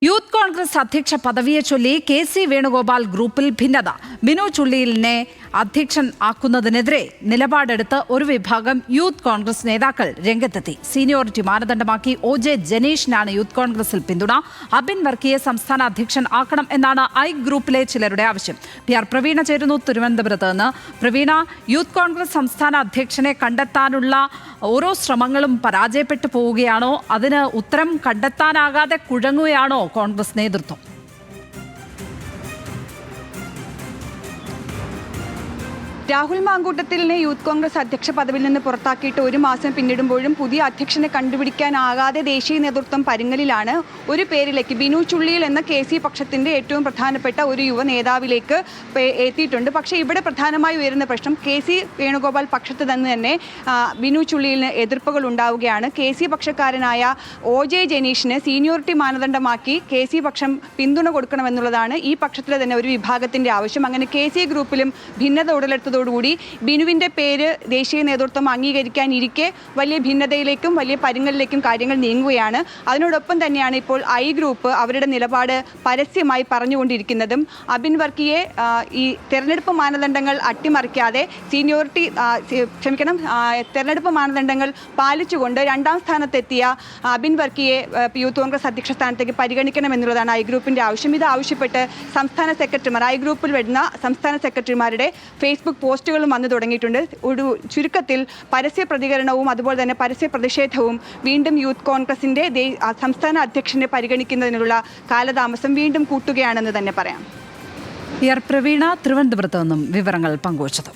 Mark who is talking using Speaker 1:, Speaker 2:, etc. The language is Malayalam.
Speaker 1: യൂത്ത് കോൺഗ്രസ് അധ്യക്ഷ പദവിയെ ചൊല്ലി കെ.സി. വേണുഗോപാൽ ഗ്രൂപ്പിൽ ഭിന്നത. ബിനു ചുള്ളിയിലിനെ അധ്യക്ഷൻ ആക്കുന്നതിനെതിരെ നിലപാടെടുത്ത് ഒരു വിഭാഗം യൂത്ത് കോൺഗ്രസ് നേതാക്കൾ രംഗത്തെത്തി. സീനിയോറിറ്റി മാനദണ്ഡമാക്കി ഒ.ജെ. ജനീഷിനാണ് യൂത്ത് കോൺഗ്രസിൽ പിന്തുണ. അബിൻ വർക്കിയെ സംസ്ഥാന അധ്യക്ഷൻ ആക്കണം എന്നാണ് ഐ ഗ്രൂപ്പിലെ ചിലരുടെ ആവശ്യം. പി.ആർ. പ്രവീണ ചേരുന്നു തിരുവനന്തപുരത്ത് നിന്ന്. പ്രവീണ, യൂത്ത് കോൺഗ്രസ് സംസ്ഥാന അധ്യക്ഷനെ കണ്ടെത്താനുള്ള ഓരോ ശ്രമങ്ങളും പരാജയപ്പെട്ടു പോവുകയാണോ? അതിന് ഉത്തരം കണ്ടെത്താനാകാതെ കുഴങ്ങുകയാണോ കോൺഗ്രസ് നേതൃത്വം?
Speaker 2: രാഹുൽ മാങ്കൂട്ടത്തിലിനെ യൂത്ത് കോൺഗ്രസ് അധ്യക്ഷ പദവിയിൽ നിന്ന് പുറത്താക്കിയിട്ട് ഒരു മാസം പിന്നിടുമ്പോഴും പുതിയ അധ്യക്ഷനെ കണ്ടുപിടിക്കാനാകാതെ ദേശീയ നേതൃത്വം പരുങ്ങലിലാണ്. ഒരു പേരിലേക്ക് ബിനു ചുള്ളിയിൽ എന്ന കെ.സി. പക്ഷത്തിന്റെ ഏറ്റവും പ്രധാനപ്പെട്ട ഒരു യുവ നേതാവിലേക്ക് എത്തിയിട്ടുണ്ട്. പക്ഷേ ഇവിടെ പ്രധാനമായി ഉയരുന്ന പ്രശ്നം കെ.സി. വേണുഗോപാൽ പക്ഷത്ത് തന്നെ ബിനു ചുള്ളിയിലിന് എതിർപ്പുകൾ ഉണ്ടാവുകയാണ്. കെ.സി. പക്ഷക്കാരനായ ഒ.ജെ. ജനീഷിന് സീനിയോറിറ്റി മാനദണ്ഡമാക്കി കെ.സി. പക്ഷം പിന്തുണ കൊടുക്കണമെന്നുള്ളതാണ് ഈ പക്ഷത്തിലെ തന്നെ ഒരു വിഭാഗത്തിന്റെ ആവശ്യം. അങ്ങനെ കെ.സി. ഗ്രൂപ്പിലും ഭിന്നത ഉടലെടുത്തതോടുകൂടി ബിനുവിന്റെ പേര് ദേശീയ നേതൃത്വം അംഗീകരിക്കാനിരിക്കെ വലിയ ഭിന്നതയിലേക്കും വലിയ പരുങ്ങലിലേക്കും കാര്യങ്ങൾ നീങ്ങുകയാണ്. അതിനോടൊപ്പം തന്നെയാണ് ഇപ്പോൾ ഐ ഗ്രൂപ്പ് അവരുടെ നിലപാട് പരസ്യമായി പറഞ്ഞുകൊണ്ടിരിക്കുന്നതും. അബിൻ വർക്കിയെ ഈ തെരഞ്ഞെടുപ്പ് മാനദണ്ഡങ്ങൾ അട്ടിമറിക്കാതെ തെരഞ്ഞെടുപ്പ് മാനദണ്ഡങ്ങൾ പാലിച്ചുകൊണ്ട് രണ്ടാം സ്ഥാനത്തെത്തിയ അബിൻ വർക്കിയെ യൂത്ത് കോൺഗ്രസ് അധ്യക്ഷ സ്ഥാനത്തേക്ക് പരിഗണിക്കണമെന്നുള്ളതാണ് ഐ ഗ്രൂപ്പിന്റെ ആവശ്യം. ഇത് ആവശ്യപ്പെട്ട് സംസ്ഥാന സെക്രട്ടറിമാർ, ഐ ഗ്രൂപ്പിൽ വരുന്ന സംസ്ഥാന സെക്രട്ടറിമാരുടെ ഫേസ്ബുക്ക് പോസ്റ്റുകളും വന്നു തുടങ്ങിയിട്ടുണ്ട്. ഒരു ചുരുക്കത്തിൽ പരസ്യ പ്രതികരണവും അതുപോലെ തന്നെ പരസ്യ പ്രതിഷേധവും വീണ്ടും യൂത്ത് കോൺഗ്രസിന്റെ സംസ്ഥാന അധ്യക്ഷനെ പരിഗണിക്കുന്നതിനുള്ള കാലതാമസം വീണ്ടും കൂട്ടുകയാണെന്ന് തന്നെ പറയാം.
Speaker 1: പി.ആർ. പ്രവീണ തിരുവനന്തപുരത്ത് നിന്നും വിവരങ്ങൾ പങ്കുവച്ചത്.